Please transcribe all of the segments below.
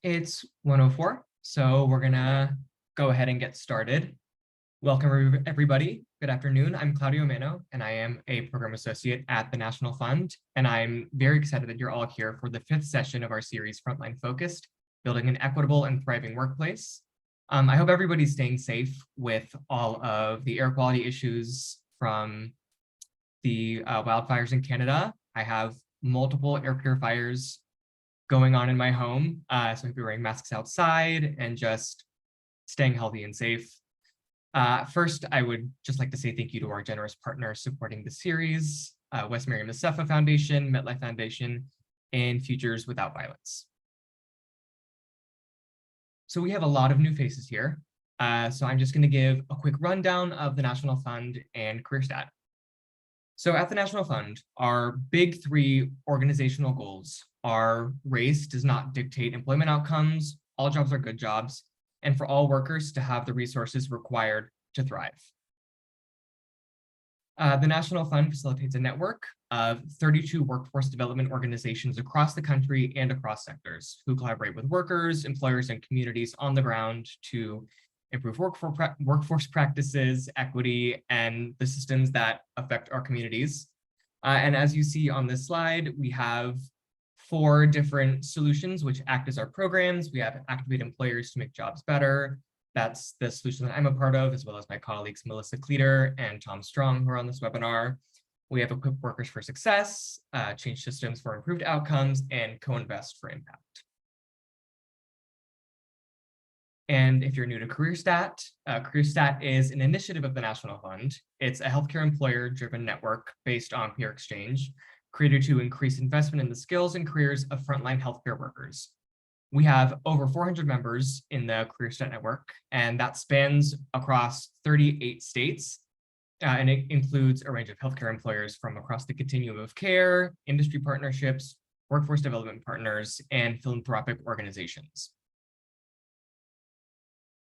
It's 1:04, so we're gonna go ahead and get started. Welcome, everybody. Good afternoon. I'm Claudio Mano, and I am a program associate at the National Fund, and I'm very excited that you're all here for the 5th session of our series, Frontline Focused, Building an Equitable and Thriving Workplace. I hope everybody's staying safe with all of the air quality issues from the wildfires in Canada. I have multiple air purifiers going on in my home. So I'll be wearing masks outside and just staying healthy and safe. First, I would just like to say thank you to our generous partners supporting the series, West Miriam Mustafa Foundation, MetLife Foundation, and Futures Without Violence. So we have a lot of new faces here. So I'm just going to give a quick rundown of the National Fund and CareerSTAT. So at the National Fund, our big 3 organizational goals are: race does not dictate employment outcomes, all jobs are good jobs, and for all workers to have the resources required to thrive. The National Fund facilitates a network of 32 workforce development organizations across the country and across sectors who collaborate with workers, employers, and communities on the ground to improve workforce practices, equity, and the systems that affect our communities. And as you see on this slide, we have 4 different solutions which act as our programs. We have Activate Employers to Make Jobs Better. That's the solution that I'm a part of, as well as my colleagues Melissa Cleater and Tom Strong, who are on this webinar. We have Equip Workers for Success, Change Systems for Improved Outcomes, and Co-Invest for Impact. And if you're new to CareerSTAT, CareerSTAT is an initiative of the National Fund. It's a healthcare employer-driven network based on peer exchange, created to increase investment in the skills and careers of frontline healthcare workers. We have over 400 members in the CareerSTAT network, and that spans across 38 states. And it includes a range of healthcare employers from across the continuum of care, industry partnerships, workforce development partners, and philanthropic organizations.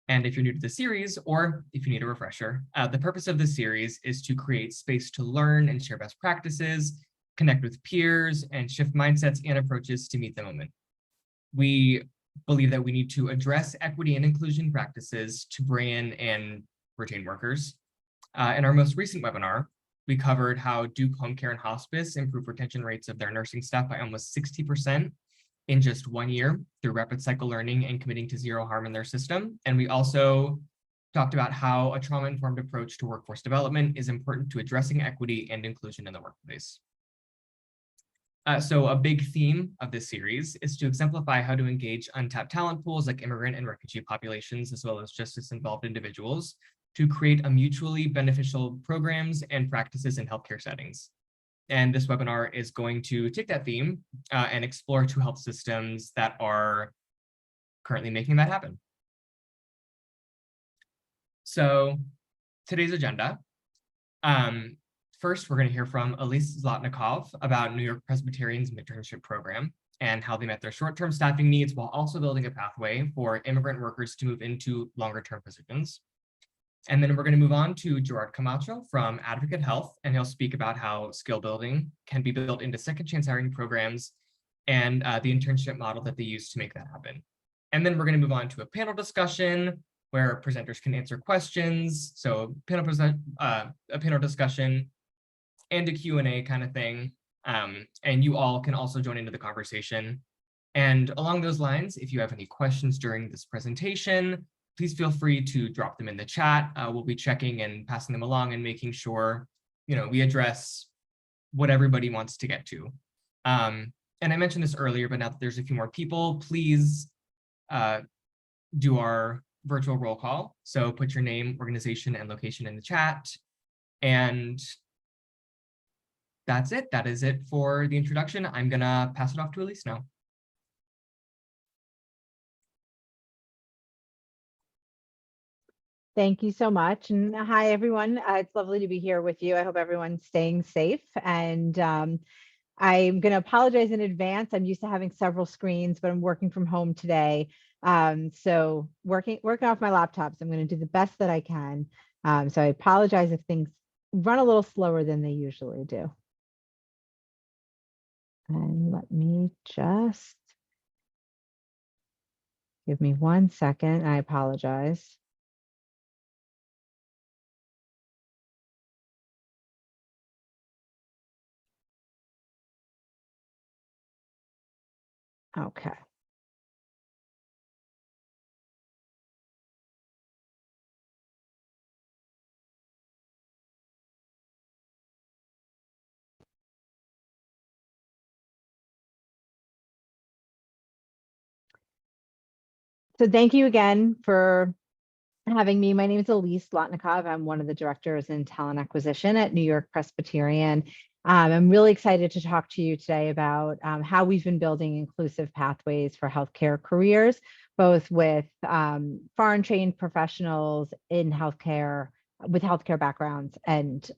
And if you're new to the series, or if you need a refresher, the purpose of this series is to create space to learn and share best practices, connect with peers, and shift mindsets and approaches to meet the moment. We believe that we need to address equity and inclusion practices to bring in and retain workers. In our most recent webinar, we covered how Duke Home Care and Hospice improved retention rates of their nursing staff by almost 60% in just 1 year through rapid cycle learning and committing to zero harm in their system. And we also talked about how a trauma-informed approach to workforce development is important to addressing equity and inclusion in the workplace. So a big theme of this series is to exemplify how to engage untapped talent pools like immigrant and refugee populations, as well as justice-involved individuals, to create a mutually beneficial programs and practices in healthcare settings. And this webinar is going to take that theme and explore 2 health systems that are currently making that happen. So today's agenda. First, we're going to hear from Elise Zlotnikov about New York Presbyterian's internship program and how they met their short-term staffing needs while also building a pathway for immigrant workers to move into longer-term positions. And then we're going to move on to Gerard Camacho from Advocate Health, and he'll speak about how skill building can be built into second chance hiring programs and the internship model that they use to make that happen. And then we're going to move on to a panel discussion where presenters can answer questions. So a panel discussion and a Q&A kind of thing. And you all can also join into the conversation. And along those lines, if you have any questions during this presentation, please feel free to drop them in the chat. We'll be checking and passing them along and making sure, we address what everybody wants to get to. And I mentioned this earlier, but now that there's a few more people, please do our virtual roll call. So put your name, organization, and location in the chat. And that's it. That is it for the introduction. I'm gonna pass it off to Elise now. Thank you so much. And hi, everyone. It's lovely to be here with you. I hope everyone's staying safe. And I'm going to apologize in advance. I'm used to having several screens, but I'm working from home today. So working off my laptop. So I'm going to do the best that I can. So I apologize if things run a little slower than they usually do. And let me just Give me 1 second. I apologize. Okay. So thank you again for having me. My name is Elise Lotnikov. I'm one of the directors in talent acquisition at New York Presbyterian. I'm really excited to talk to you today about how we've been building inclusive pathways for healthcare careers, both with foreign trained professionals in healthcare with healthcare backgrounds and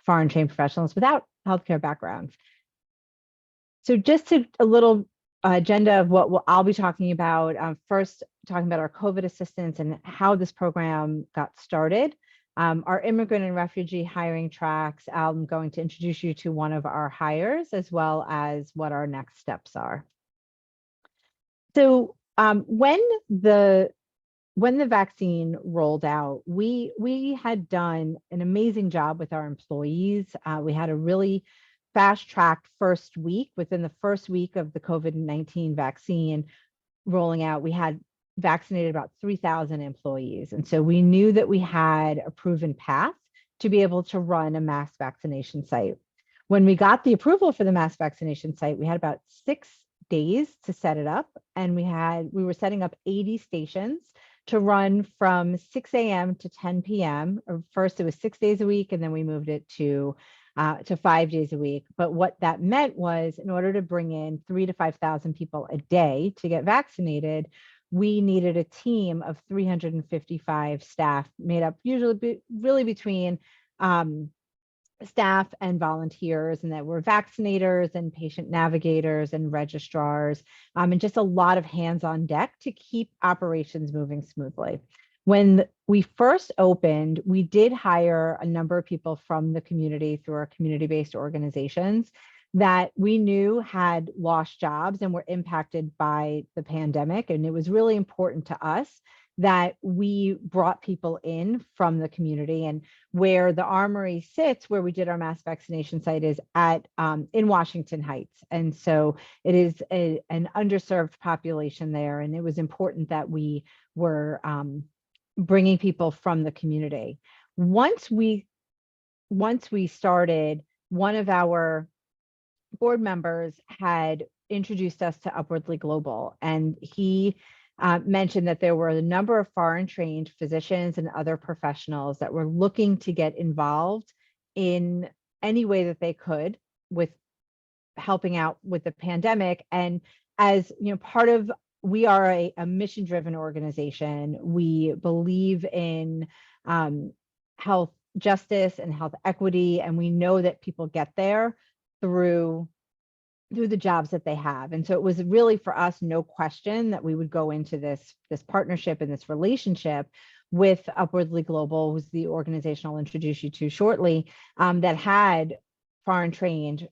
foreign trained professionals without healthcare backgrounds. So just a little agenda of what I'll be talking about. First, talking about our COVID assistance and how this program got started. Our immigrant and refugee hiring tracks. I'm going to introduce you to one of our hires as well as what our next steps are. So when the vaccine rolled out, we had done an amazing job with our employees. We had a really fast-tracked first week. Within the first week of the COVID-19 vaccine rolling out, we had vaccinated about 3,000 employees. And so we knew that we had a proven path to be able to run a mass vaccination site. When we got the approval for the mass vaccination site, we had about 6 days to set it up. And we were setting up 80 stations to run from 6 a.m. to 10 p.m. First, it was 6 days a week, and then we moved it to 5 days a week. But what that meant was, in order to bring in 3,000 to 5,000 people a day to get vaccinated, we needed a team of 355 staff made up usually really between staff and volunteers, and that were vaccinators and patient navigators and registrars, and just a lot of hands on deck to keep operations moving smoothly. When we first opened, we did hire a number of people from the community through our community-based organizations that we knew had lost jobs and were impacted by the pandemic. And it was really important to us that we brought people in from the community. And where the Armory sits, where we did our mass vaccination site, is at in Washington Heights. And so it is an underserved population there. And it was important that we were bringing people from the community. Once we started, one of our board members had introduced us to Upwardly Global, and he mentioned that there were a number of foreign trained physicians and other professionals that were looking to get involved in any way that they could with helping out with the pandemic. And as you know, we are a mission driven organization. We believe in health justice and health equity, and we know that people get there through the jobs that they have. And so it was really, for us, no question that we would go into this partnership and this relationship with Upwardly Global, who's the organization I'll introduce you to shortly, that had foreign trained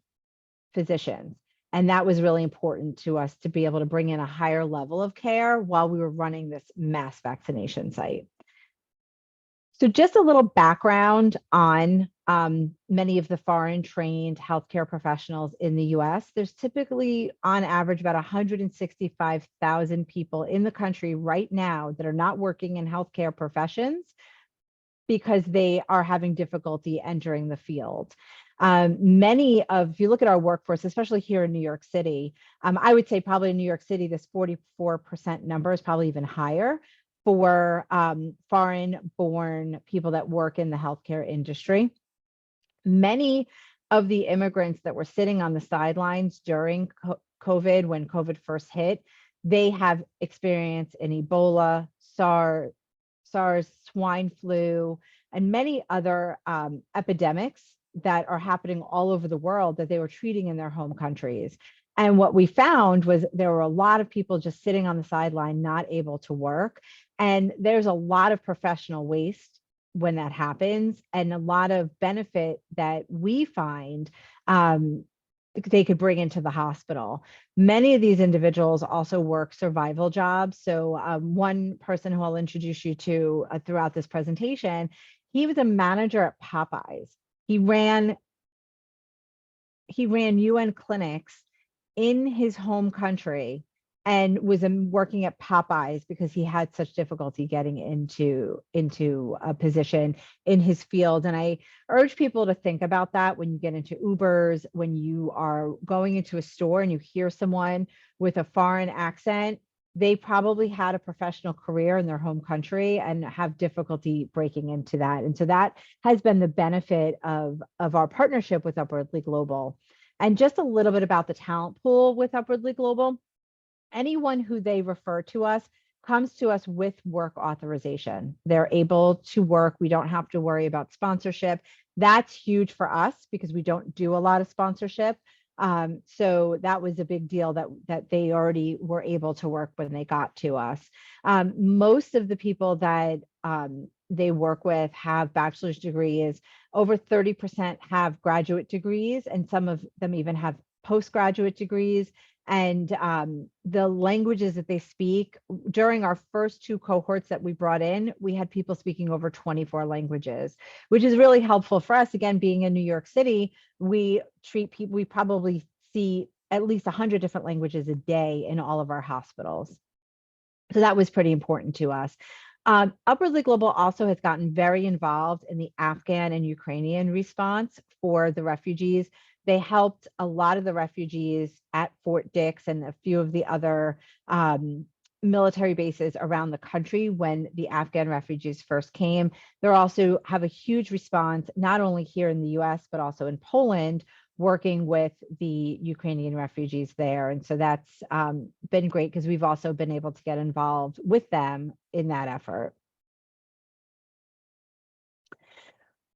physicians. And that was really important to us, to be able to bring in a higher level of care while we were running this mass vaccination site. So just a little background on many of the foreign trained healthcare professionals in the US. There's typically, on average, about 165,000 people in the country right now that are not working in healthcare professions because they are having difficulty entering the field. If you look at our workforce, especially here in New York City, I would say probably in New York City, this 44% number is probably even higher for foreign-born people that work in the healthcare industry. Many of the immigrants that were sitting on the sidelines during COVID, when COVID first hit, they have experience in Ebola, SARS, swine flu, and many other epidemics that are happening all over the world that they were treating in their home countries. And what we found was there were a lot of people just sitting on the sideline, not able to work. And there's a lot of professional waste when that happens, and a lot of benefit that we find they could bring into the hospital. Many of these individuals also work survival jobs. So one person who I'll introduce you to throughout this presentation, he was a manager at Popeyes. He ran UN clinics in his home country and was working at Popeyes because he had such difficulty getting into a position in his field. And I urge people to think about that when you get into Ubers, when you are going into a store and you hear someone with a foreign accent, they probably had a professional career in their home country and have difficulty breaking into that. And so that has been the benefit of our partnership with Upwardly Global. And just a little bit about the talent pool with Upwardly Global. Anyone who they refer to us comes to us with work authorization. They're able to work. We don't have to worry about sponsorship. That's huge for us because we don't do a lot of sponsorship. So that was a big deal that they already were able to work when they got to us. Most of the people that they work with have bachelor's degrees. Over 30% have graduate degrees, and some of them even have postgraduate degrees. And the languages that they speak, during our first 2 cohorts that we brought in, we had people speaking over 24 languages, which is really helpful for us. Again, being in New York City, we treat people, we probably see at least 100 different languages a day in all of our hospitals. So that was pretty important to us. Upwardly Global also has gotten very involved in the Afghan and Ukrainian response for the refugees. They helped a lot of the refugees at Fort Dix and a few of the other military bases around the country when the Afghan refugees first came. They also have a huge response, not only here in the US, but also in Poland, working with the Ukrainian refugees there. And so that's been great because we've also been able to get involved with them in that effort.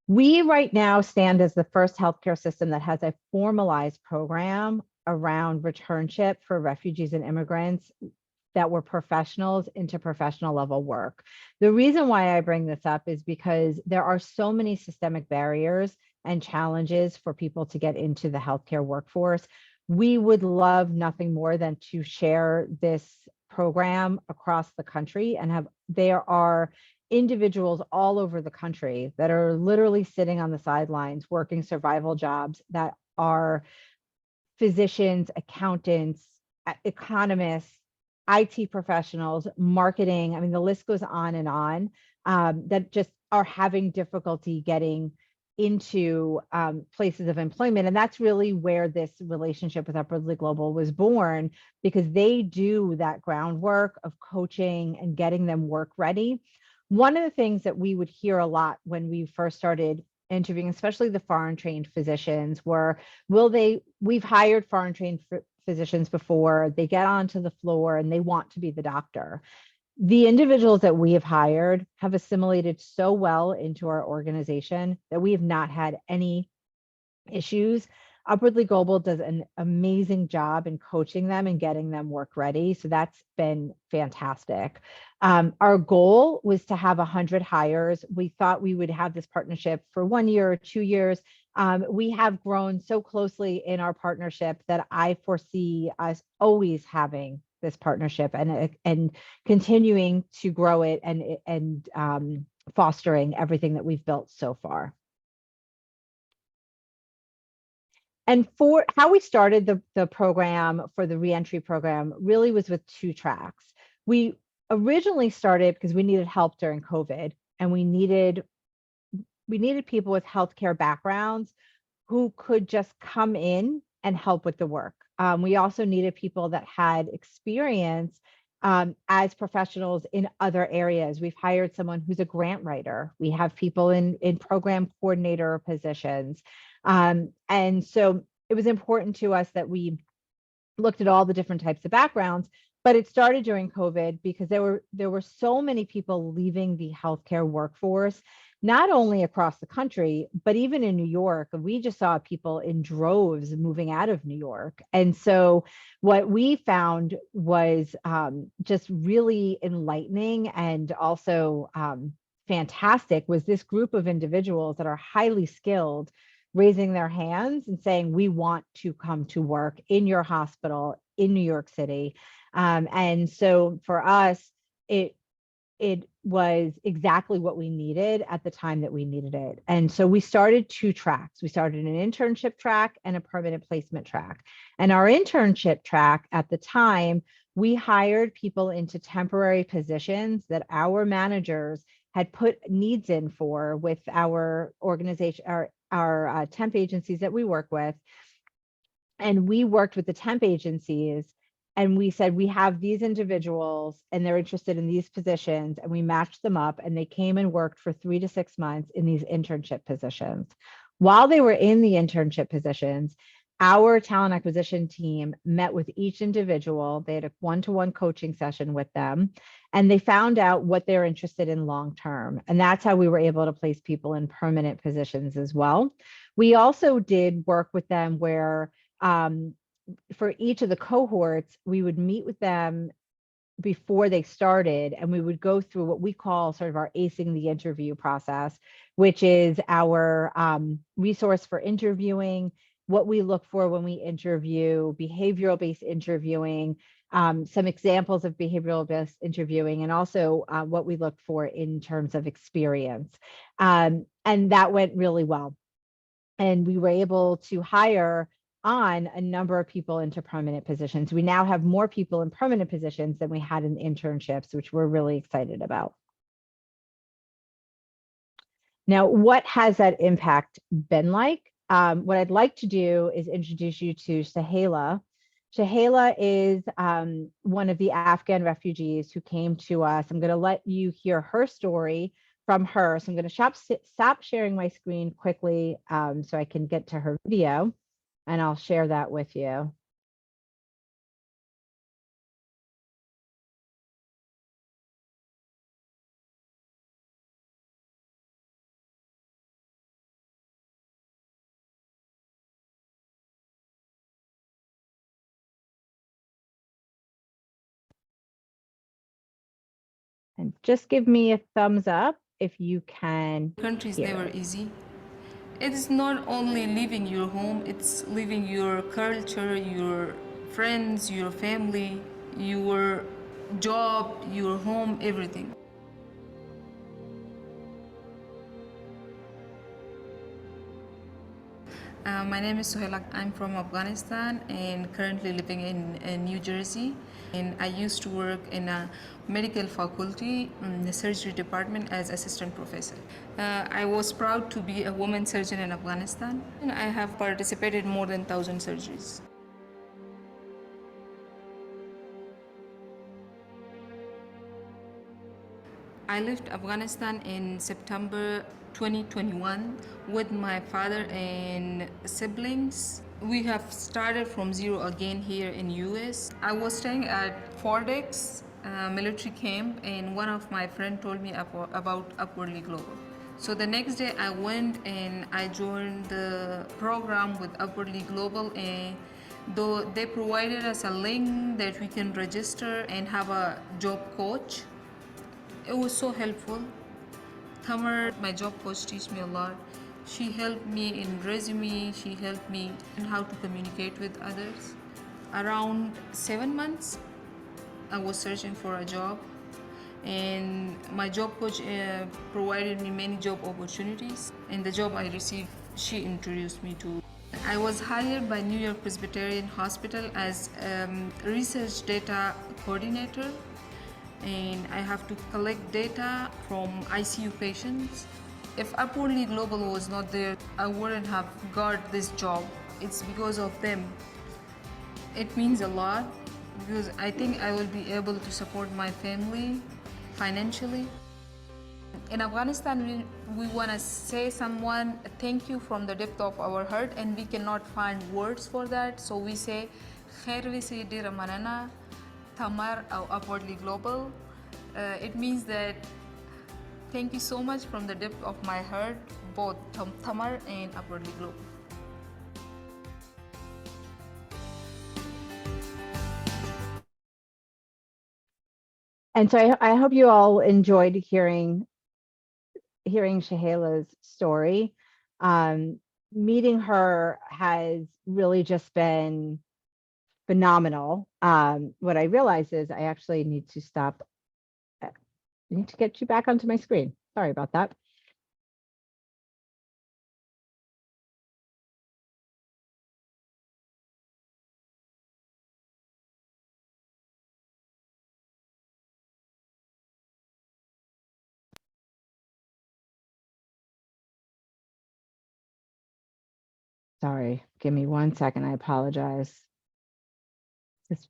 We right now stand as the first healthcare system that has a formalized program around returnship for refugees and immigrants that were professionals into professional level work. The reason why I bring this up is because there are so many systemic barriers and challenges for people to get into the healthcare workforce. We would love nothing more than to share this program across the country and there are individuals all over the country that are literally sitting on the sidelines working survival jobs that are physicians, accountants, economists, IT professionals, marketing. I mean, the list goes on, that just are having difficulty getting into places of employment. And that's really where this relationship with Upwardly Global was born, because they do that groundwork of coaching and getting them work ready. One of the things that we would hear a lot when we first started interviewing, especially the foreign trained physicians, were, we've hired foreign trained physicians before, they get onto the floor and they want to be the doctor. The individuals that we have hired have assimilated so well into our organization that we have not had any issues. Upwardly Global does an amazing job in coaching them and getting them work ready. So that's been fantastic. Our goal was to have 100 hires. We thought we would have this partnership for 1 year or 2 years. We have grown so closely in our partnership that I foresee us always having this partnership and continuing to grow it and fostering everything that we've built so far. And for how we started the program for the reentry program really was with 2 tracks. We originally started because we needed help during COVID, and we needed people with healthcare backgrounds who could just come in and help with the work. We also needed people that had experience as professionals in other areas. We've hired someone who's a grant writer. We have people in program coordinator positions. And so it was important to us that we looked at all the different types of backgrounds, but it started during COVID because there were so many people leaving the healthcare workforce, not only across the country, but even in New York. We just saw people in droves moving out of New York. And so what we found was just really enlightening and also fantastic was this group of individuals that are highly skilled raising their hands and saying, we want to come to work in your hospital in New York City. And so for us, it was exactly what we needed at the time that we needed it. And so we started 2 tracks. We started an internship track and a permanent placement track. And our internship track at the time, we hired people into temporary positions that our managers had put needs in for with our organization, our temp agencies that we work with. And we worked with the temp agencies and we said, we have these individuals and they're interested in these positions, and we matched them up and they came and worked for 3 to 6 months in these internship positions. While they were in the internship positions, our talent acquisition team met with each individual. They had a one-to-one coaching session with them, and they found out what they're interested in long-term. And that's how we were able to place people in permanent positions as well. We also did work with them where for each of the cohorts, we would meet with them before they started, and we would go through what we call sort of our acing the interview process, which is our resource for interviewing, what we look for when we interview, behavioral-based interviewing, some examples of behavioral-based interviewing, and also what we look for in terms of experience. And that went really well. And we were able to hire on a number of people into permanent positions. We now have more people in permanent positions than we had in internships, which we're really excited about. Now, what has that impact been like? What I'd like to do is introduce you to Shahela. Shahela is one of the Afghan refugees who came to us. I'm going to let you hear her story from her. So I'm going to stop sharing my screen quickly so I can get to her video, and I'll share that with you. And just give me a thumbs up if you can. Country is hear never it. easy. It's not only leaving your home, it's leaving your culture, your friends, your family, your job, your home, everything. My name is Suhaila. I'm from Afghanistan and currently living in New Jersey. And I used to work in a medical faculty in the surgery department as assistant professor. I was proud to be a woman surgeon in Afghanistan, and I have participated in more than 1,000 surgeries. I left Afghanistan in September 2021 with my father and siblings. We have started from zero again here in US. I was staying at Fordex military camp, and one of my friends told me about Upwardly Global. So the next day I went and I joined the program with Upwardly Global, and though they provided us a link that we can register and have a job coach. It was so helpful. Tamar, my job coach, teach me a lot. She helped me in resume. She helped me in how to communicate with others. Around 7 months, I was searching for a job, and my job coach provided me many job opportunities. And the job I received, she introduced me to. I was hired by New York Presbyterian Hospital as research data coordinator, and I have to collect data from ICU patients. If Upwardly Global was not there, I wouldn't have got this job. It's because of them. It means a lot because I think I will be able to support my family financially. In Afghanistan, we want to say someone thank you from the depth of our heart, and we cannot find words for that. So we say, Khair wisi dira manana, Tamar or Upwardly Global. It means that thank you so much from the depth of my heart, both Tamar and Upwardly Global. And so I hope you all enjoyed hearing Shahela's story. meeting her has really just been phenomenal. What I realized is I actually need to stop. I need to get you back onto my screen. Sorry about that. Sorry, give me 1 second. I apologize. Just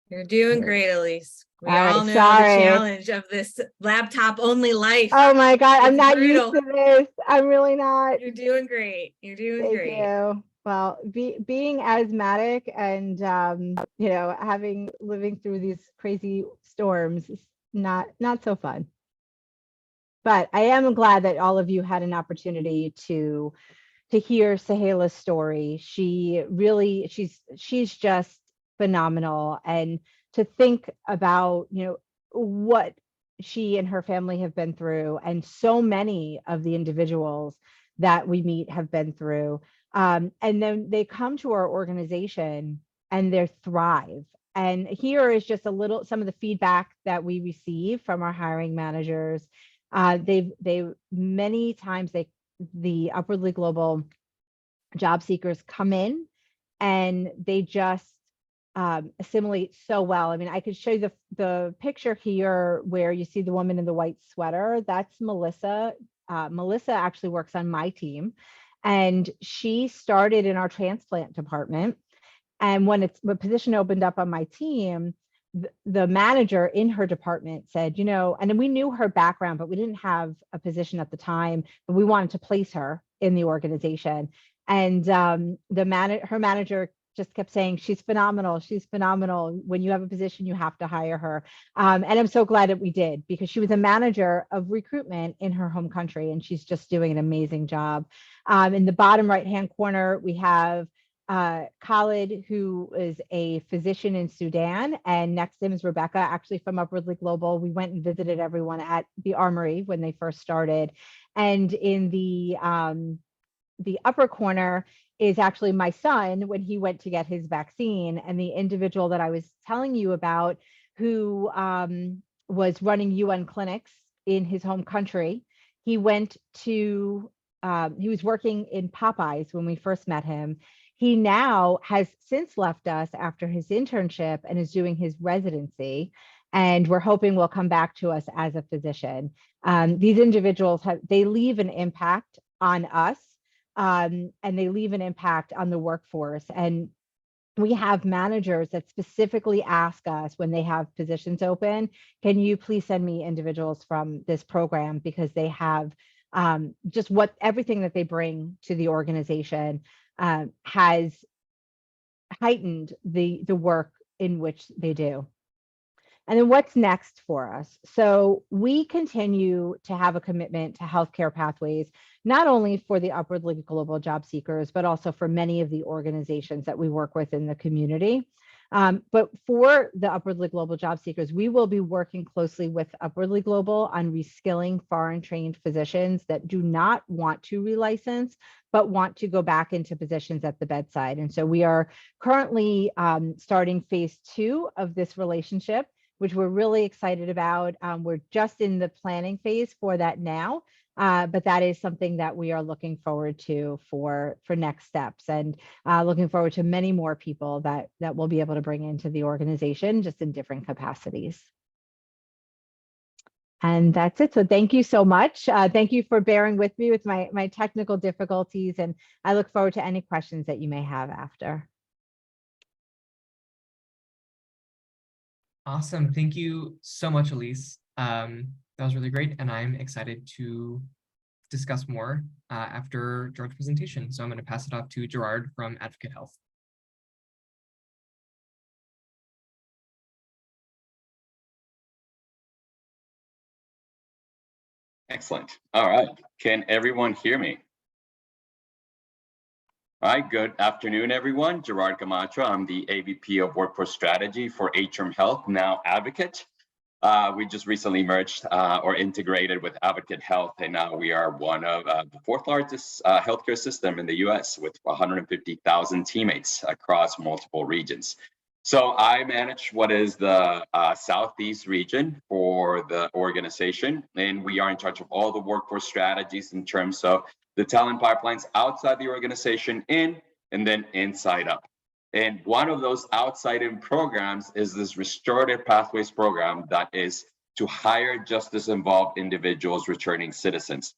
You're doing here. great, Elise. We All right, all know sorry. the challenge of this laptop only life. Oh my God, I'm It's not brutal. used to this. I'm really not. You're doing great. You're doing Thank great. you. Well, being asthmatic and you know, living through these crazy storms is not so fun. But I am glad that all of you had an opportunity to hear Sahela's story. She really, she's just phenomenal. And to think about, you know, what she and her family have been through, and so many of the individuals that we meet have been through. And then they come to our organization and they thrive. And here is just some of the feedback that we receive from our hiring managers. They many times the Upwardly Global job seekers come in and they just assimilate so well. I mean, I could show you the picture here where you see the woman in the white sweater. That's Melissa. Melissa actually works on my team, and she started in our transplant department. And when the position opened up on my team, the manager in her department said, you know, and then we knew her background, but we didn't have a position at the time, but we wanted to place her in the organization. And her manager just kept saying, she's phenomenal. She's phenomenal. When you have a position, you have to hire her. And I'm so glad that we did, because she was a manager of recruitment in her home country, and she's just doing an amazing job. In the bottom right-hand corner, we have Khalid, who is a physician in Sudan, and next to him is Rebecca, actually from Upwardly Global. We went and visited everyone at the Armory when they first started. And in the upper corner is actually my son when he went to get his vaccine, and the individual that I was telling you about who was running UN clinics in his home country. He went to, he was working in Popeyes when we first met him. He now has since left us after his internship and is doing his residency. And we're hoping will come back to us as a physician. These individuals they leave an impact on us, and they leave an impact on the workforce. And we have managers that specifically ask us when they have positions open, can you please send me individuals from this program, because they have just everything that they bring to the organization has heightened the work in which they do. And then what's next for us? So we continue to have a commitment to healthcare pathways, not only for the Upwardly Global job seekers, but also for many of the organizations that we work with in the community. But for the Upwardly Global job seekers, we will be working closely with Upwardly Global on reskilling foreign trained physicians that do not want to relicense, but want to go back into positions at the bedside. And so we are currently starting phase 2 of this relationship, which we're really excited about. We're just in the planning phase for that now, but that is something that we are looking forward to for next steps, and looking forward to many more people that we'll be able to bring into the organization, just in different capacities. And that's it. So thank you so much. Thank you for bearing with me with my technical difficulties, and I look forward to any questions that you may have after. Awesome. Thank you so much, Elise. That was really great. And I'm excited to discuss more after Gerard's presentation. So I'm going to pass it off to Gerard from Advocate Health. Excellent. All right. Can everyone hear me? All right. Good afternoon, everyone. Gerard Camacho. I'm the AVP of Workforce Strategy for Atrium Health, now Advocate. We just recently merged or integrated with Advocate Health, and now we are one of the fourth largest healthcare system in the US with 150,000 teammates across multiple regions. So I manage what is the Southeast region for the organization, and we are in charge of all the workforce strategies in terms of the talent pipelines outside the organization in and then inside up. And one of those outside-in programs is this Restorative Pathways program that is to hire justice-involved individuals returning citizens.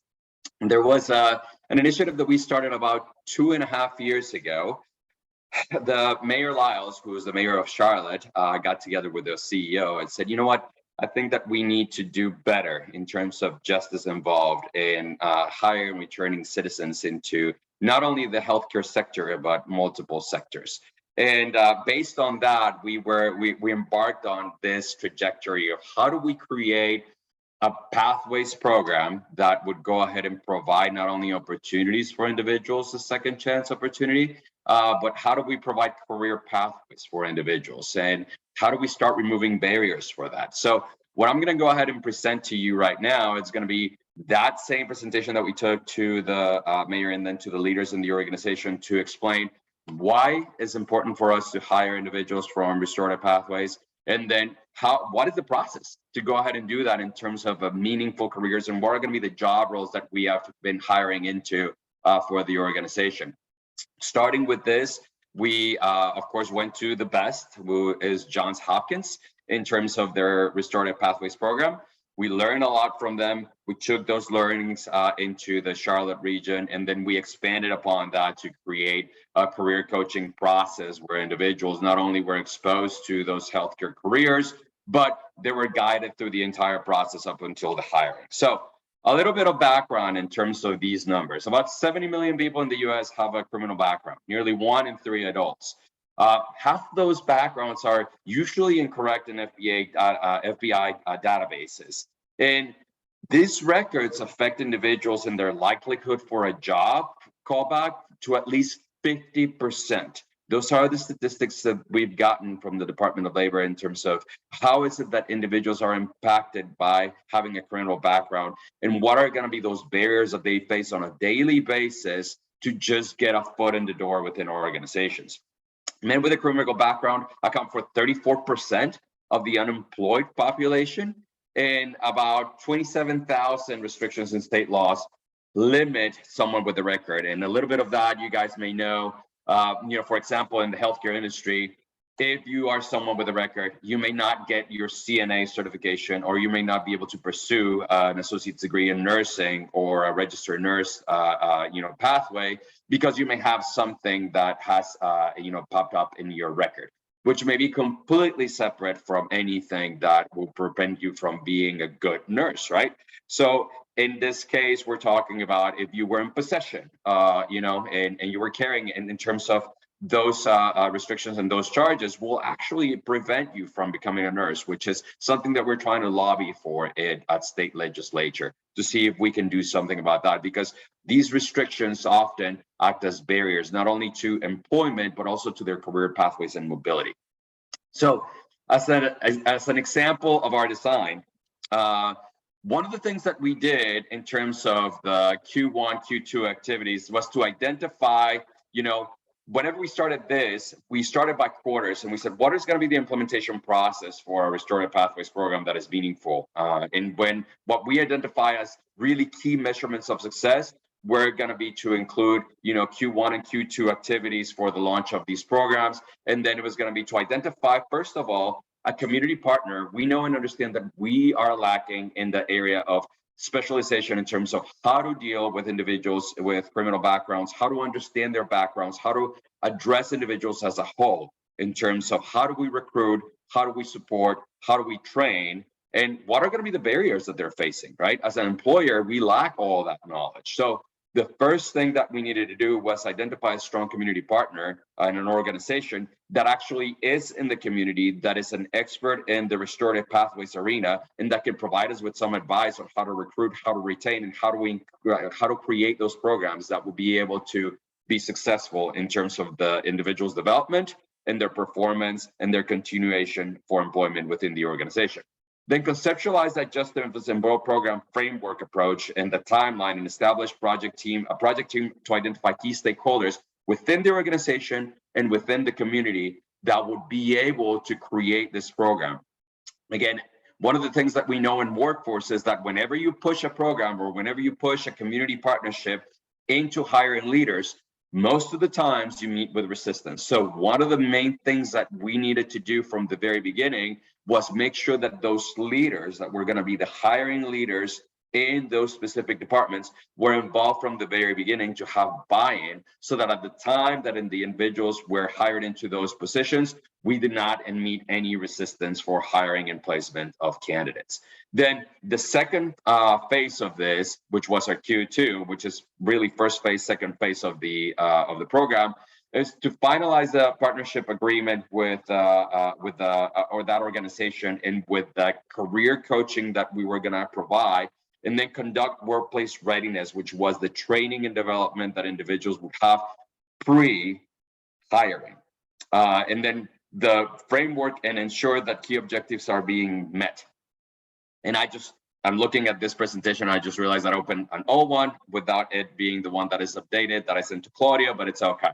And there was an initiative that we started about 2.5 years ago. The Mayor Lyles, who is the mayor of Charlotte, got together with the CEO and said, you know what, I think that we need to do better in terms of justice involved in hiring returning citizens into not only the healthcare sector, but multiple sectors. And based on that, we embarked on this trajectory of how do we create a pathways program that would go ahead and provide not only opportunities for individuals, a second chance opportunity, but how do we provide career pathways for individuals? And how do we start removing barriers for that? So what I'm going to go ahead and present to you right now is going to be that same presentation that we took to the mayor and then to the leaders in the organization to explain why it's important for us to hire individuals from restorative pathways, and then what is the process to go ahead and do that in terms of meaningful careers, and what are going to be the job roles that we have been hiring into for the organization. Starting with this, we of course went to the best, who is Johns Hopkins, in terms of their restorative pathways program. We learned a lot from them. We took those learnings into the Charlotte region, and then we expanded upon that to create a career coaching process where individuals not only were exposed to those healthcare careers, but they were guided through the entire process up until the hiring. So a little bit of background in terms of these numbers. About 70 million people in the US have a criminal background, nearly 1 in 3 adults. Half of those backgrounds are usually incorrect in FBI databases. And these records affect individuals in their likelihood for a job callback to at least 50%. Those are the statistics that we've gotten from the Department of Labor in terms of how is it that individuals are impacted by having a criminal background, and what are going to be those barriers that they face on a daily basis to just get a foot in the door within our organizations. Men with a criminal background account for 34% of the unemployed population, and about 27,000 restrictions in state laws limit someone with a record. And a little bit of that you guys may know, for example, in the healthcare industry, if you are someone with a record, you may not get your CNA certification, or you may not be able to pursue an associate's degree in nursing or a registered nurse, pathway, because you may have something that has, popped up in your record, which may be completely separate from anything that will prevent you from being a good nurse, right? So in this case, we're talking about if you were in possession, and you were carrying, and in terms of those restrictions and those charges will actually prevent you from becoming a nurse, which is something that we're trying to lobby for at state legislature to see if we can do something about that, because these restrictions often act as barriers, not only to employment, but also to their career pathways and mobility. So as an example of our design, one of the things that we did in terms of the Q1, Q2 activities was to identify, whenever we started this, we started by quarters, and we said, what is going to be the implementation process for a restorative pathways program that is meaningful? And what we identify as really key measurements of success, we're going to be to include, Q1 and Q2 activities for the launch of these programs. And then it was going to be to identify, first of all, a community partner. We know and understand that we are lacking in the area of specialization in terms of how to deal with individuals with criminal backgrounds, how to understand their backgrounds, how to address individuals as a whole in terms of how do we recruit, how do we support, how do we train, and what are going to be the barriers that they're facing, right? As an employer, we lack all that knowledge. So the first thing that we needed to do was identify a strong community partner in an organization that actually is in the community, that is an expert in the restorative pathways arena, and that can provide us with some advice on how to recruit, how to retain, and how to create those programs that will be able to be successful in terms of the individual's development and their performance and their continuation for employment within the organization. Then conceptualize that Just Emphasis and Bold program framework approach and the timeline, and establish a project team to identify key stakeholders within the organization and within the community that would be able to create this program. Again, one of the things that we know in workforce is that whenever you push a program or whenever you push a community partnership into hiring leaders, most of the times you meet with resistance. So one of the main things that we needed to do from the very beginning was make sure that those leaders that were going to be the hiring leaders in those specific departments were involved from the very beginning to have buy-in, so that at the time that the individuals were hired into those positions, we did not meet any resistance for hiring and placement of candidates. Then the second phase of this, which was our Q2, which is really first phase, second phase of the program, is to finalize the partnership agreement with that organization and with the career coaching that we were going to provide, and then conduct workplace readiness, which was the training and development that individuals would have pre-hiring, and then the framework and ensure that key objectives are being met. And I'm looking at this presentation, I just realized I opened an old one without it being the one that is updated that I sent to Claudia, but it's okay.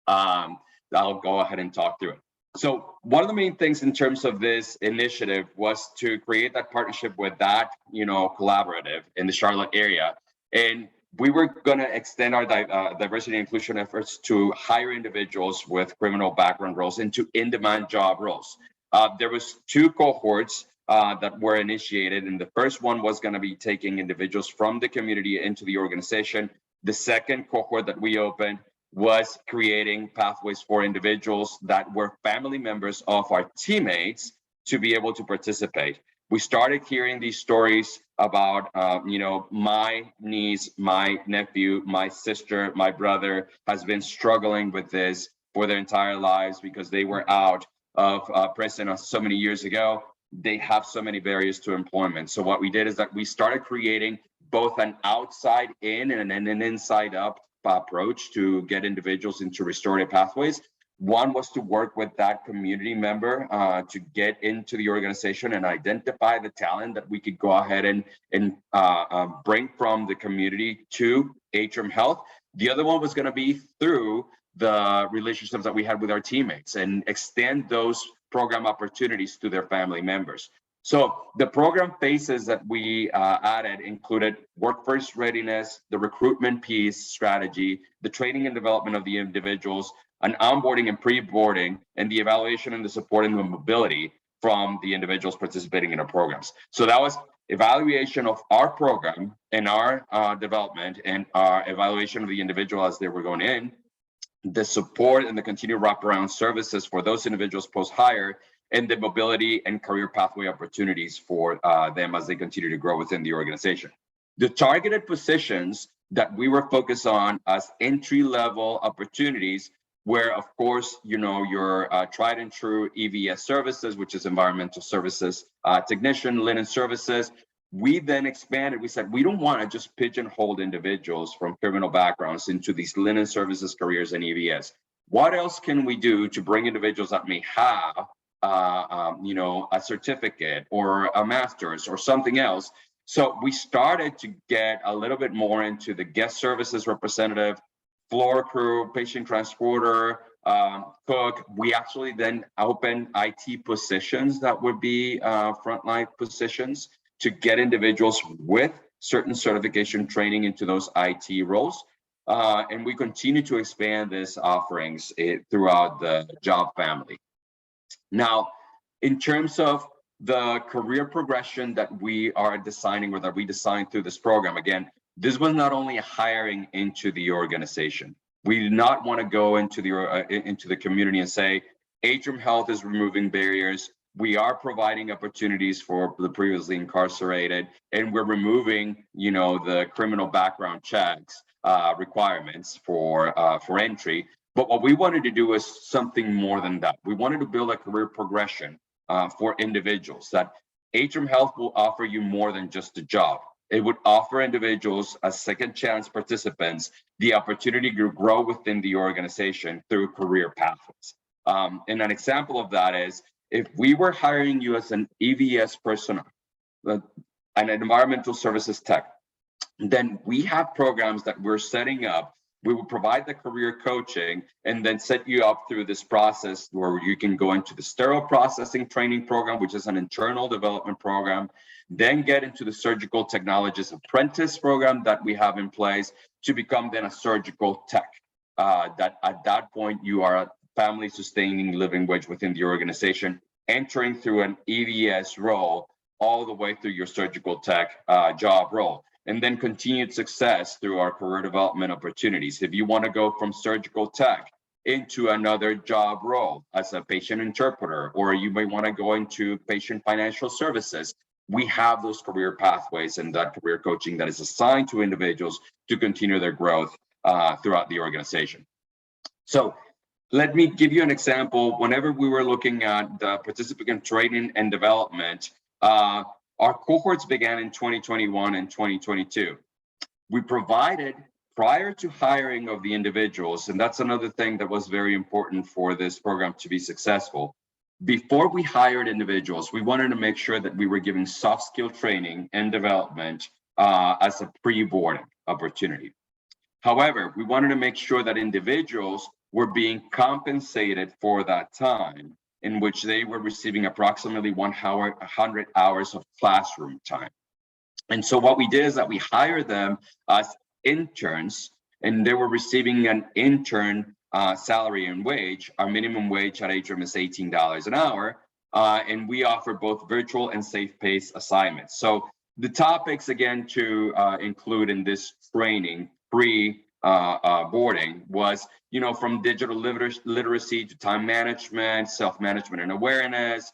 I'll go ahead and talk through it. So one of the main things in terms of this initiative was to create that partnership with that, collaborative in the Charlotte area. And we were going to extend our diversity and inclusion efforts to hire individuals with criminal background roles into in-demand job roles. There was 2 cohorts that were initiated, and the first one was going to be taking individuals from the community into the organization. The second cohort that we opened was creating pathways for individuals that were family members of our teammates to be able to participate. We started hearing these stories about, my niece, my nephew, my sister, my brother has been struggling with this for their entire lives because they were out of prison so many years ago. They have so many barriers to employment. So what we did is that we started creating both an outside in and an inside up approach to get individuals into restorative pathways. One was to work with that community member to get into the organization and identify the talent that we could go ahead and bring from the community to Atrium Health. The other one was going to be through the relationships that we had with our teammates and extend those program opportunities to their family members. So the program phases that we added included workforce readiness, the recruitment piece strategy, the training and development of the individuals, an onboarding and pre-boarding, and the evaluation and the support and the mobility from the individuals participating in our programs. So that was evaluation of our program and our development and our evaluation of the individual as they were going in, the support and the continued wraparound services for those individuals post-hire, and the mobility and career pathway opportunities for them as they continue to grow within the organization. The targeted positions that we were focused on as entry-level opportunities were, of course, your tried and true EVS services, which is environmental services technician, linen services. We then expanded. We said, we don't want to just pigeonhole individuals from criminal backgrounds into these linen services careers and EVS. What else can we do to bring individuals that may have a certificate or a master's or something else? So we started to get a little bit more into the guest services representative, floor crew, patient transporter, cook. We actually then opened IT positions that would be frontline positions to get individuals with certain certification training into those IT roles. And we continue to expand these offerings throughout the job family. Now, in terms of the career progression that we are designing or that we designed through this program, again, this was not only a hiring into the organization. We did not want to go into the community and say, Atrium Health is removing barriers. We are providing opportunities for the previously incarcerated, and we're removing, the criminal background checks requirements for entry. But what we wanted to do was something more than that. We wanted to build a career progression for individuals that Atrium Health will offer you more than just a job. It would offer individuals as second chance participants the opportunity to grow within the organization through career pathways. And an example of that is if we were hiring you as an EVS personnel an environmental services tech, then we have programs that we're setting up. We will provide the career coaching and then set you up through this process where you can go into the sterile processing training program, which is an internal development program, then get into the surgical technologist apprentice program that we have in place to become then a surgical tech. That at that point, you are a family sustaining living wage within the organization, entering through an EVS role all the way through your surgical tech job role. And then continued success through our career development opportunities. If you want to go from surgical tech into another job role as a patient interpreter, or you may want to go into patient financial services, we have those career pathways and that career coaching that is assigned to individuals to continue their growth throughout the organization. So let me give you an example. Whenever we were looking at the participant training and development, our cohorts began in 2021 and 2022. We provided, prior to hiring of the individuals, and that's another thing that was very important for this program to be successful. Before we hired individuals, we wanted to make sure that we were giving soft skill training and development as a pre-boarding opportunity. However, we wanted to make sure that individuals were being compensated for that time, in which they were receiving approximately 100 hours of classroom time. And so what we did is that we hired them as interns, and they were receiving an intern salary and wage. Our minimum wage at Atrium is $18 an hour, and we offer both virtual and safe-paced assignments. So the topics, again, to include in this training pre-boarding was, from digital literacy to time management, self-management and awareness,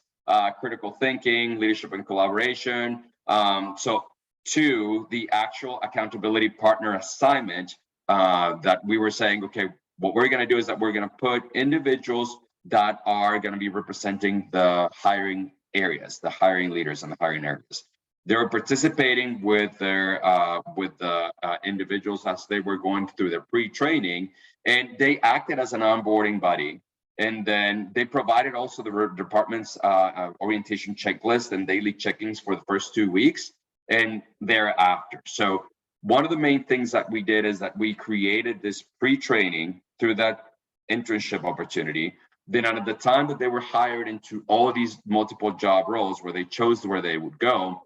critical thinking, leadership and collaboration. So to the actual accountability partner assignment that we were saying, okay, what we're going to do is that we're going to put individuals that are going to be representing the hiring areas, the hiring leaders and the hiring areas. They were participating with their individuals as they were going through their pre-training, and they acted as an onboarding buddy. And then they provided also the department's orientation checklist and daily check-ins for the first 2 weeks and thereafter. So one of the main things that we did is that we created this pre-training through that internship opportunity. Then at the time that they were hired into all of these multiple job roles where they chose where they would go,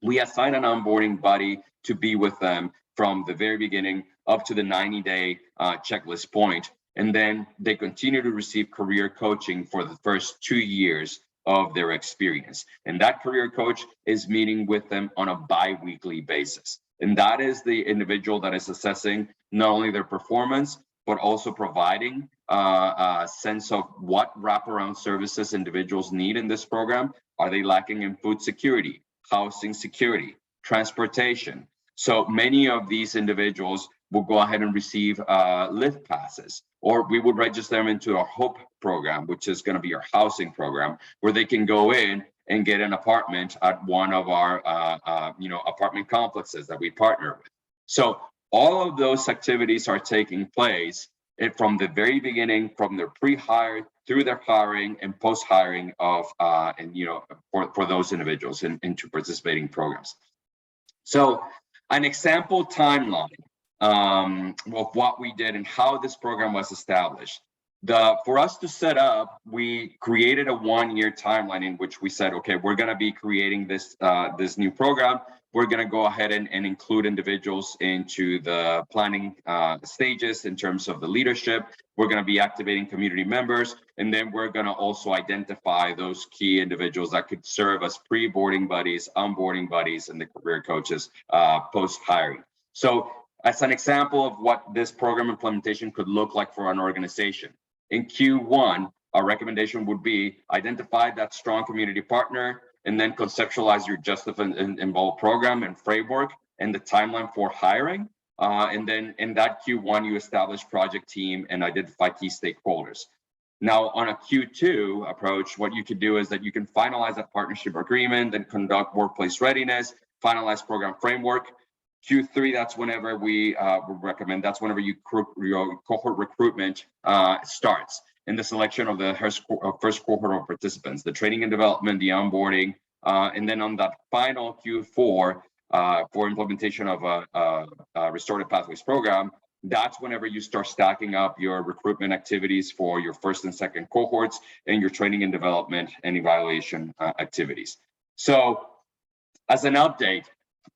we assigned an onboarding buddy to be with them from the very beginning up to the 90-day checklist point. And then they continue to receive career coaching for the first 2 years of their experience. And that career coach is meeting with them on a bi-weekly basis. And that is the individual that is assessing not only their performance, but also providing a sense of what wraparound services individuals need in this program. Are they lacking in food security, housing security, transportation? So many of these individuals will go ahead and receive lift passes, or we would register them into our HOPE program, which is going to be our housing program, where they can go in and get an apartment at one of our apartment complexes that we partner with. So all of those activities are taking place from the very beginning, from their pre-hire through their hiring and post-hiring of for those individuals into participating programs. So an example timeline of what we did and how this program was established. For us to set up, we created a 1-year timeline in which we said, okay, we're going to be creating this new program. We're going to go ahead and include individuals into the planning stages in terms of the leadership. We're going to be activating community members, and then we're going to also identify those key individuals that could serve as pre-boarding buddies, onboarding buddies, and the career coaches post-hiring. So as an example of what this program implementation could look like for an organization, in Q1, our recommendation would be identify that strong community partner and then conceptualize your Justify and Involve program and framework and the timeline for hiring. And then in that Q1, you establish project team and identify key stakeholders. Now, on a Q2 approach, what you could do is that you can finalize that partnership agreement, then conduct workplace readiness, finalize program framework. Q3, that's whenever we recommend, that's whenever your cohort recruitment starts in the selection of the first cohort of participants, the training and development, the onboarding, And then on that final Q4 for implementation of a Restorative Pathways program, that's whenever you start stacking up your recruitment activities for your first and second cohorts and your training and development and evaluation activities. So as an update,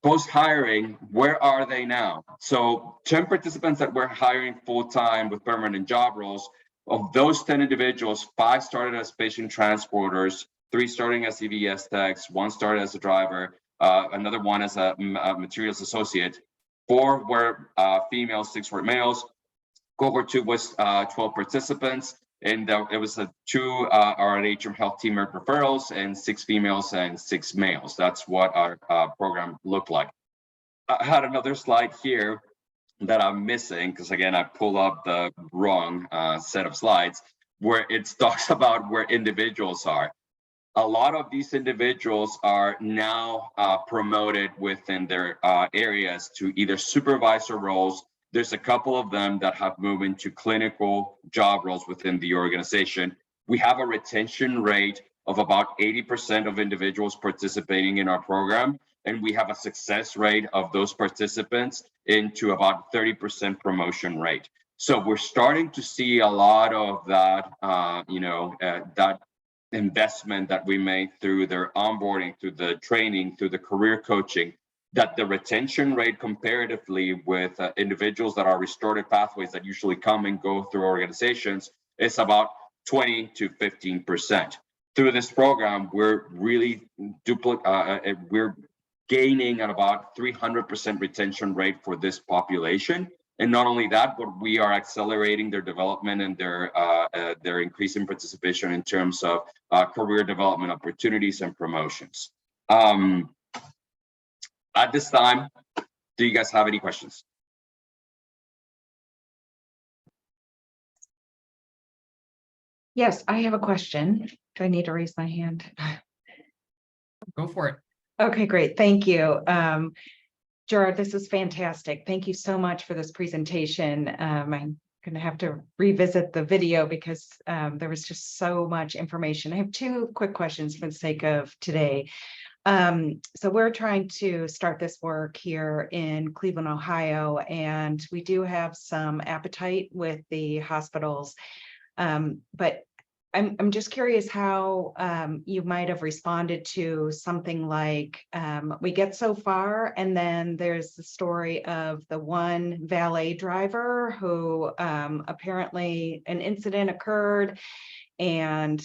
post-hiring, where are they now? So 10 participants that we're hiring full-time with permanent job roles, of those 10 individuals, 5 started as patient transporters, 3 starting as EVS techs, 1 started as a driver, another 1 as a materials associate. 4 were females, 6 were males. Cohort 2 was 12 participants, and it was 2 RNH Health Team referrals and 6 females and 6 males. That's what our program looked like. I had another slide here that I'm missing because, again, I pulled up the wrong set of slides where it talks about where individuals are. A lot of these individuals are now promoted within their areas to either supervisor roles. There's a couple of them that have moved into clinical job roles within the organization. We have a retention rate of about 80% of individuals participating in our program, and we have a success rate of those participants into about 30% promotion rate. So we're starting to see a lot of that, that investment that we made through their onboarding, through the training, through the career coaching, that the retention rate comparatively with individuals that are restorative pathways that usually come and go through organizations is about 20 to 15%. Through this program, we're really we're gaining at about 300% retention rate for this population. And not only that, but we are accelerating their development and their increasing participation in terms of career development opportunities and promotions. At this time, do you guys have any questions? Yes, I have a question. Do I need to raise my hand? Go for it. Okay, great. Thank you. Gerard, this is fantastic. Thank you so much for this presentation. I'm going to have to revisit the video because there was just so much information. I have 2 quick questions for the sake of today. So we're trying to start this work here in Cleveland, Ohio, and we do have some appetite with the hospitals. But I'm just curious how you might have responded to something like we get so far, and then there's the story of the one valet driver who apparently an incident occurred, and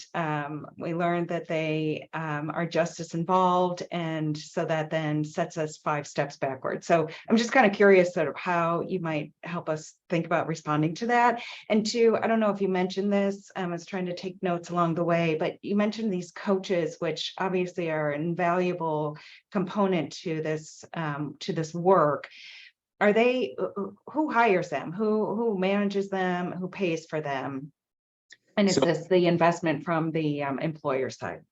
we learned that they are just as involved, and so that then sets us 5 steps backward. So I'm just kind of curious sort of how you might help us think about responding to that. And 2, I don't know if you mentioned this, I was trying to take notes along the way, but you mentioned these coaches, which obviously are an invaluable component to this work. Are they, who hires them? Who manages them? Who pays for them? And is this the investment from the employer side?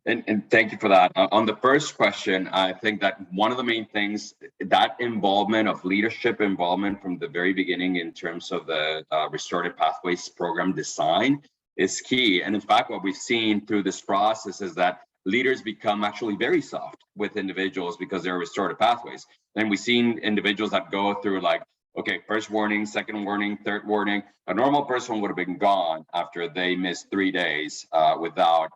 And thank you for that. On the first question, I think that one of the main things, that involvement of leadership involvement from the very beginning in terms of the Restorative Pathways program design is key. And in fact, what we've seen through this process is that leaders become actually very soft with individuals because they're restorative pathways. And we've seen individuals that go through like, okay, first warning, second warning, third warning. A normal person would have been gone after they missed 3 days without,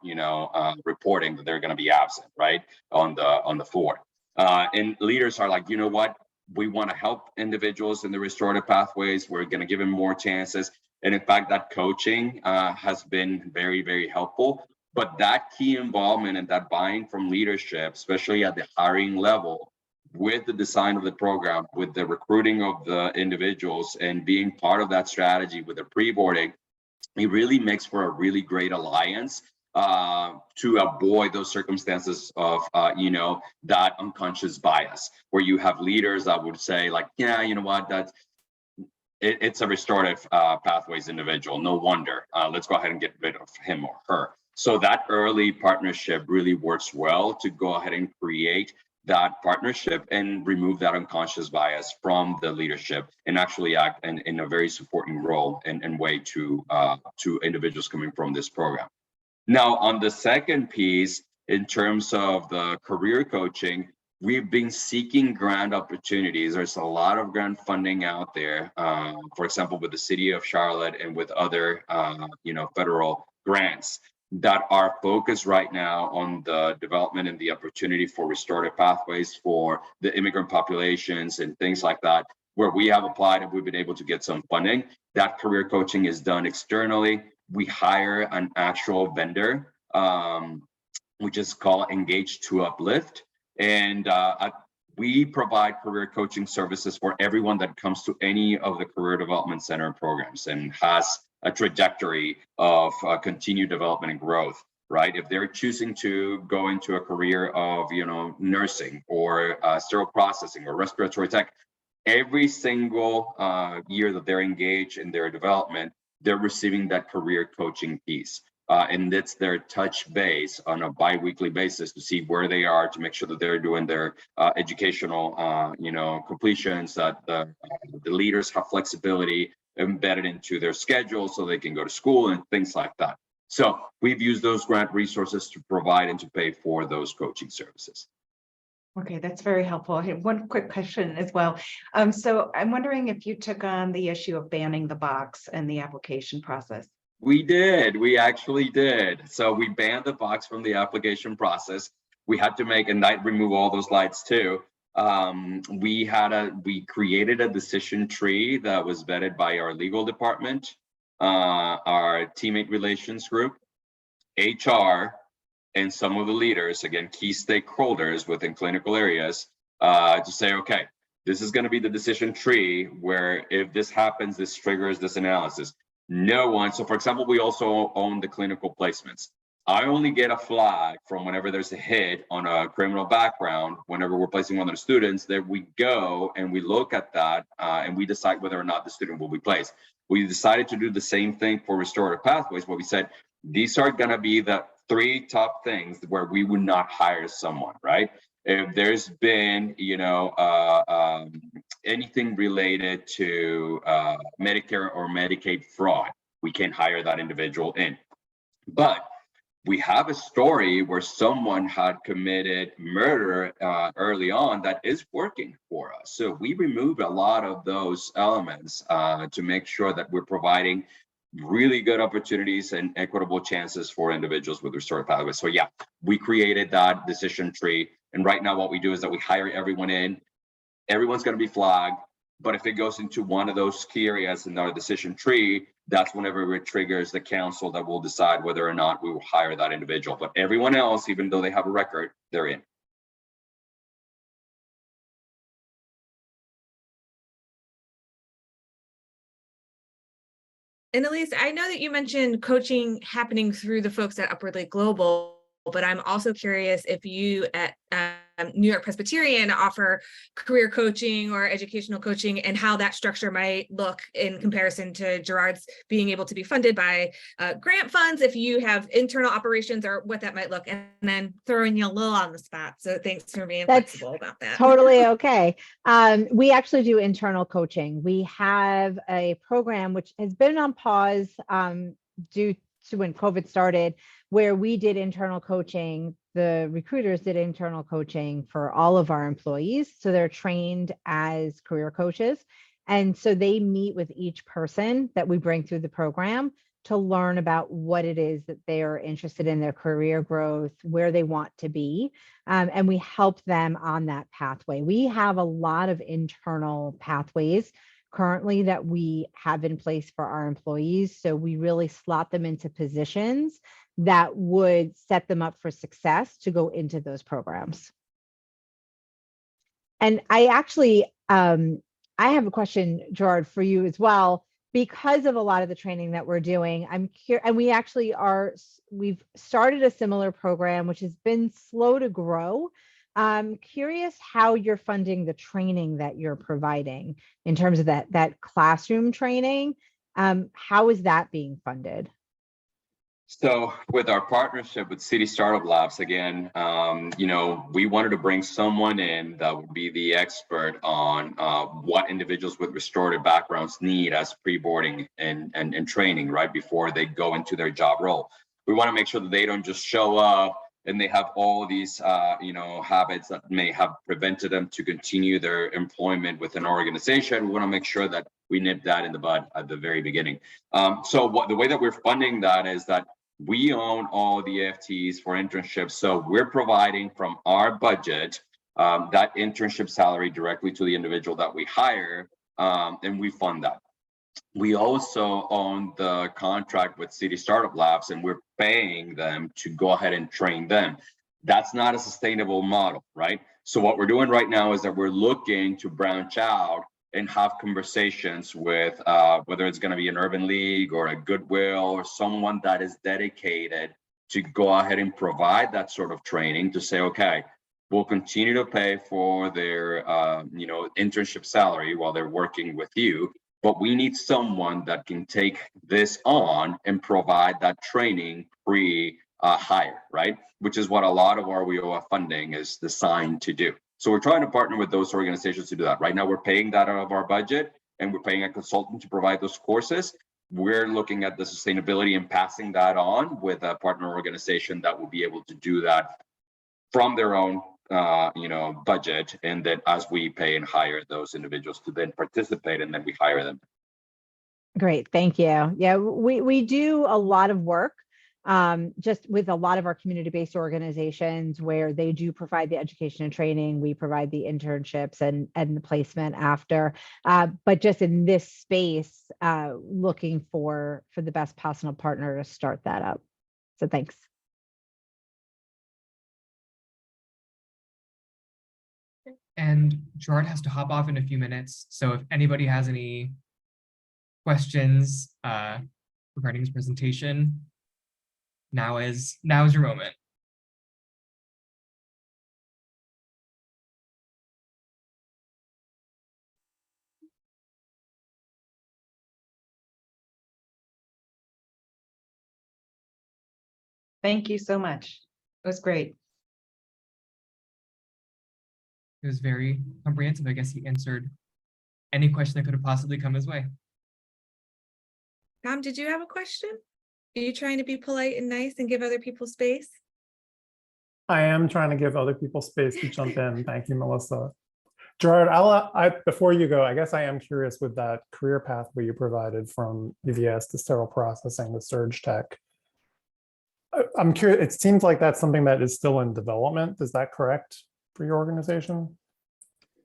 reporting that they're going to be absent, right, on the floor. And leaders are like, you know what, we want to help individuals in the restorative pathways. We're going to give them more chances. And in fact, that coaching has been very, very helpful. But that key involvement and that buy-in from leadership, especially at the hiring level, with the design of the program, with the recruiting of the individuals and being part of that strategy with the pre-boarding, it really makes for a really great alliance to avoid those circumstances of, that unconscious bias, where you have leaders that would say like, yeah, you know what, it's a restorative pathways individual, no wonder, let's go ahead and get rid of him or her. So that early partnership really works well to go ahead and create that partnership and remove that unconscious bias from the leadership and actually act in a very supporting role and way to individuals coming from this program. Now, on the second piece, in terms of the career coaching, we've been seeking grant opportunities. There's a lot of grant funding out there, for example, with the city of Charlotte and with other, federal grants that are focused right now on the development and the opportunity for restorative pathways for the immigrant populations and things like that, where we have applied and we've been able to get some funding. That career coaching is done externally. We hire an actual vendor, which is called Engage to Uplift. And we provide career coaching services for everyone that comes to any of the Career Development Center programs and has a trajectory of continued development and growth, right? If they're choosing to go into a career of, nursing or sterile processing or respiratory tech, every single year that they're engaged in their development, they're receiving that career coaching piece. And it's their touch base on a bi-weekly basis to see where they are, to make sure that they're doing their educational, completions, that the leaders have flexibility embedded into their schedule so they can go to school and things like that. So we've used those grant resources to provide and to pay for those coaching services. Okay, that's very helpful. I have one quick question as well. So I'm wondering if you took on the issue of banning the box and the application process. We did. We actually did. So we banned the box from the application process. We had to make remove all those lights too. We created a decision tree that was vetted by our legal department, our teammate relations group, HR, and some of the leaders, again, key stakeholders within clinical areas, to say, okay, this is going to be the decision tree where if this happens, this triggers this analysis. No one. So for example, we also own the clinical placements. I only get a flag from whenever there's a hit on a criminal background, whenever we're placing one of the students, that we go and we look at that and we decide whether or not the student will be placed. We decided to do the same thing for restorative pathways, where we said, these are going to be the 3 top things where we would not hire someone, right? If there's been, anything related to Medicare or Medicaid fraud, we can't hire that individual in. But we have a story where someone had committed murder early on that is working for us. So we removed a lot of those elements to make sure that we're providing really good opportunities and equitable chances for individuals with restorative pathways. So yeah, we created that decision tree. And right now what we do is that we hire everyone in. Everyone's going to be flagged. But if it goes into one of those key areas in our decision tree, that's whenever it triggers the council that will decide whether or not we will hire that individual. But everyone else, even though they have a record, they're in. And Elise, I know that you mentioned coaching happening through the folks at Upwardly Global, but I'm also curious if you at New York Presbyterian offer career coaching or educational coaching, and how that structure might look in comparison to Gerard's being able to be funded by grant funds, if you have internal operations, or what that might look. And then throwing you a little on the spot. So thanks for being flexible about that. Totally okay. We actually do internal coaching. We have a program which has been on pause due to when COVID started, where we did internal coaching. The recruiters did internal coaching for all of our employees. So they're trained as career coaches. And so they meet with each person that we bring through the program to learn about what it is that they are interested in, their career growth, where they want to be. And we help them on that pathway. We have a lot of internal pathways currently that we have in place for our employees. So we really slot them into positions that would set them up for success to go into those programs. And I actually, I have a question, Gerard, for you as well. Because of a lot of the training that we're doing, I'm curious, and we've started a similar program, which has been slow to grow. I'm curious how you're funding the training that you're providing in terms of that classroom training. How is that being funded? So with our partnership with City Startup Labs, again, we wanted to bring someone in that would be the expert on what individuals with restorative backgrounds need as pre-boarding and training right before they go into their job role. We want to make sure that they don't just show up and they have all these, habits that may have prevented them to continue their employment with an organization. We want to make sure that we nip that in the bud at the very beginning. The way that we're funding that is that we own all the FTEs for internships. So we're providing from our budget that internship salary directly to the individual that we hire, and we fund that. We also own the contract with City Startup Labs, and we're paying them to go ahead and train them. That's not a sustainable model, right? So what we're doing right now is that we're looking to branch out and have conversations with whether it's going to be an Urban League or a Goodwill or someone that is dedicated to go ahead and provide that sort of training to say, okay, we'll continue to pay for their internship salary while they're working with you, but we need someone that can take this on and provide that training pre-hire, right? Which is what a lot of our WIOA funding is designed to do. So we're trying to partner with those organizations to do that. Right now, we're paying that out of our budget, and we're paying a consultant to provide those courses. We're looking at the sustainability and passing that on with a partner organization that will be able to do that from their own budget, and then as we pay and hire those individuals to then participate, and then we hire them. Great, thank you. Yeah, we do a lot of work just with a lot of our community-based organizations where they do provide the education and training. We provide the internships and the placement after, but just in this space, looking for the best possible partner to start that up. So thanks. And Gerard has to hop off in a few minutes. So if anybody has any questions regarding his presentation, now is your moment. Thank you so much. It was great. It was very comprehensive. I guess he answered any question that could have possibly come his way. Tom, did you have a question? Are you trying to be polite and nice and give other people space? I am trying to give other people space to jump in. Thank you, Melissa. Gerard, before you go, I guess I am curious with that career pathway you provided from EVS to sterile processing to surge tech. I'm curious, it seems like that's something that is still in development. Is that correct for your organization?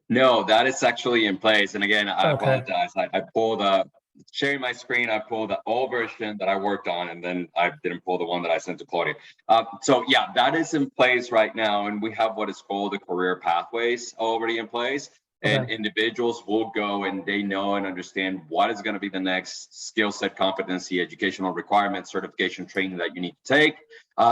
No, that is actually in place. And again, I apologize. I pulled sharing my screen, I pulled the old version that I worked on, and then I didn't pull the one that I sent to Claudia. So yeah, that is in place right now. And we have what is called the career pathways already in place. And individuals will go and they know and understand what is going to be the next skill set, competency, educational requirements, certification training that you need to take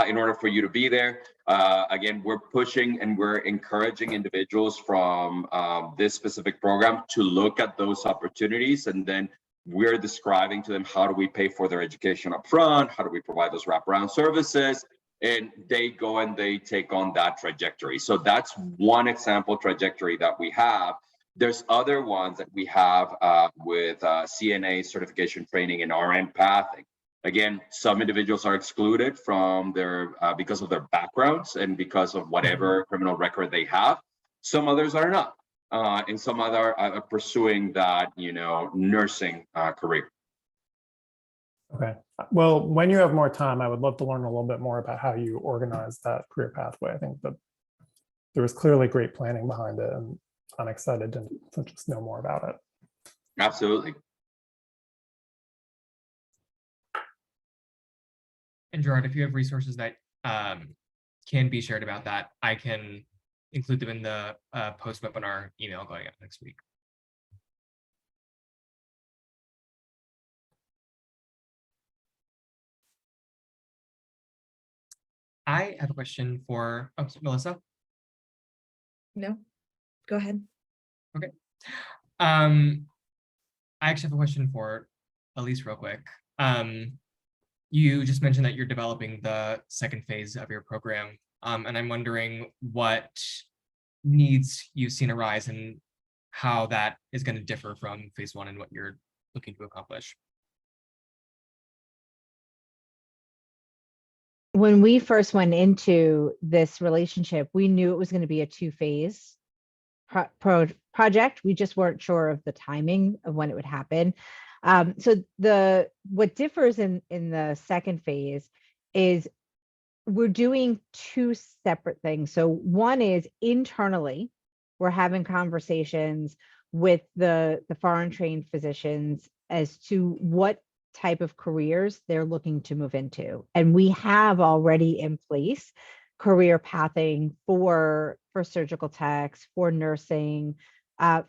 in order for you to be there. Again, we're pushing and we're encouraging individuals from this specific program to look at those opportunities, and then we're describing to them how do we pay for their education up front, how do we provide those wraparound services, and they go and they take on that trajectory. So that's one example trajectory that we have. There's other ones that we have with CNA certification training and RN pathing. Again, some individuals are excluded from their because of their backgrounds and because of whatever criminal record they have. Some others are not. And some other are pursuing that, nursing career. Okay. Well, when you have more time, I would love to learn a little bit more about how you organize that career pathway. I think that there was clearly great planning behind it, and I'm excited to just know more about it. Absolutely. And Gerard, if you have resources that can be shared about that, I can include them in the post-webinar email going out next week. I have a question for Melissa. No, go ahead. Okay. I actually have a question for Elise real quick. You just mentioned that you're developing the second phase of your program. And I'm wondering what needs you've seen arise and how that is going to differ from phase one and what you're looking to accomplish. when we first went into this relationship, we knew it was going to be a two-phase project. We just weren't sure of the timing of when it would happen. So what differs in the second phase is we're doing two separate things. So one is internally, we're having conversations with the foreign trained physicians as to what type of careers they're looking to move into. And we have already in place career pathing for surgical techs, for nursing,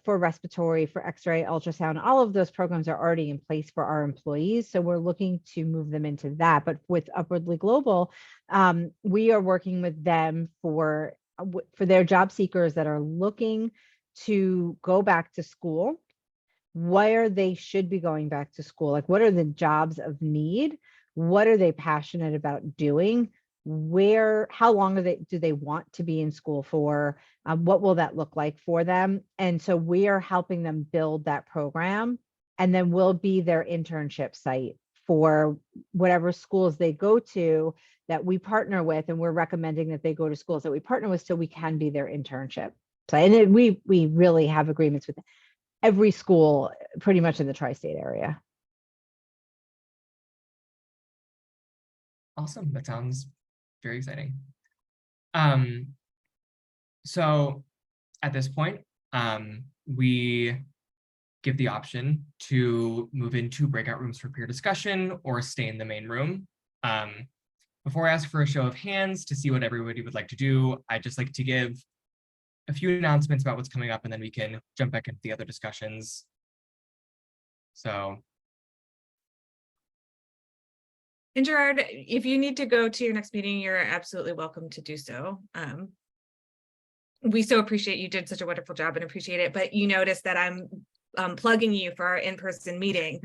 for respiratory, for X-ray, ultrasound. All of those programs are already in place for our employees. So we're looking to move them into that. But with Upwardly Global, we are working with them for their job seekers that are looking to go back to school, where they should be going back to school. Like, what are the jobs of need? What are they passionate about doing? How long do they want to be in school for? What will that look like for them? And so we are helping them build that program, and then we'll be their internship site for whatever schools they go to that we partner with. And we're recommending that they go to schools that we partner with so we can be their internship. So, and we really have agreements with every school pretty much in the tri-state area. Awesome. That sounds very exciting. So at this point, we give the option to move into breakout rooms for peer discussion or stay in the main room. Before I ask for a show of hands to see what everybody would like to do, I'd just like to give a few announcements about what's coming up, and then we can jump back into the other discussions. So. And Gerard, if you need to go to your next meeting, you're absolutely welcome to do so. We so appreciate you did such a wonderful job and appreciate it, but you notice that I'm plugging you for our in-person meeting.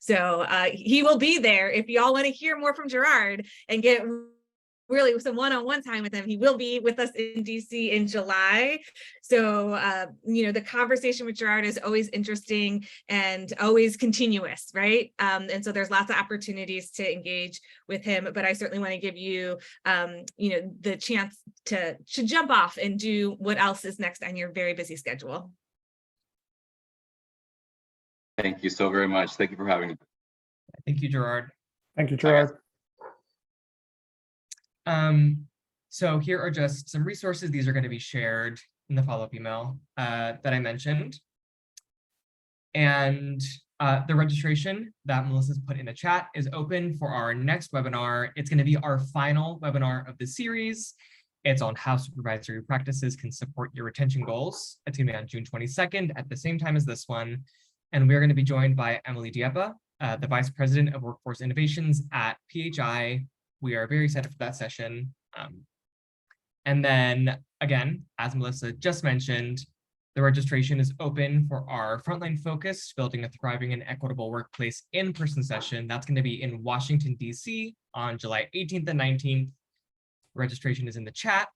So he will be there. If y'all want to hear more from Gerard and get really some one-on-one time with him, he will be with us in DC in July. So, the conversation with Gerard is always interesting and always continuous, right? And so there's lots of opportunities to engage with him, but I certainly want to give you, the chance to jump off and do what else is next on your very busy schedule. Thank you so very much. Thank you for having me. Thank you, Gerard. Thank you, Gerard. So here are just some resources. These are going to be shared in the follow-up email that I mentioned. And the registration that Melissa's put in the chat is open for our next webinar. It's going to be our final webinar of the series. It's on how supervisory practices can support your retention goals. It's going to be on June 22nd at the same time as this one. And we're going to be joined by Emily Dieppe, the Vice President of Workforce Innovations at PHI. We are very excited for that session. And then again, as Melissa just mentioned, the registration is open for our Frontline Focus, Building a Thriving and Equitable Workplace in-person session. That's going to be in Washington, DC on July 18th and 19th. Registration is in the chat.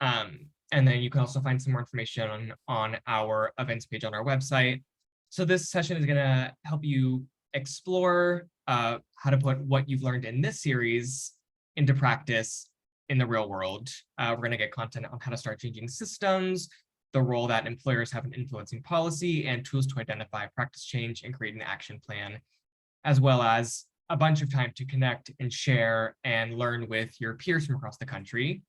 And then you can also find some more information on our events page on our website. So this session is going to help you explore how to put what you've learned in this series into practice in the real world. We're going to get content on how to start changing systems, the role that employers have in influencing policy, and tools to identify practice change and create an action plan, as well as a bunch of time to connect and share and learn with your peers from across the country.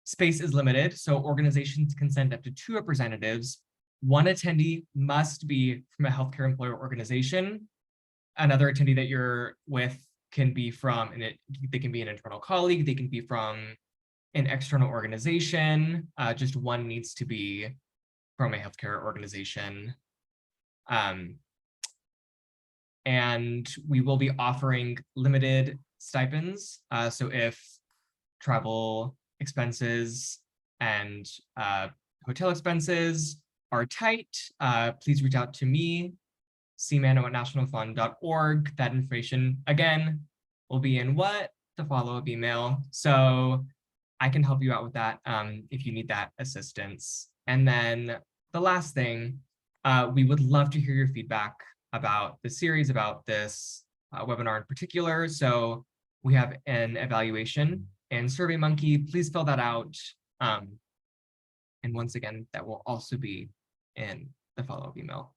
Space is limited, so organizations can send up to 2 representatives. One attendee must be from a healthcare employer organization. Another attendee that you're with can be from, they can be an internal colleague, they can be from an external organization. Just one needs to be from a healthcare organization. And we will be offering limited stipends. So if travel expenses and hotel expenses are tight, please reach out to me, cmano@nationalfund.org. That information, again, will be in the follow-up email. So I can help you out with that if you need that assistance. And then the last thing, we would love to hear your feedback about the series, about this webinar in particular. So we have an evaluation and SurveyMonkey. Please fill that out. And once again, that will also be in the follow-up email.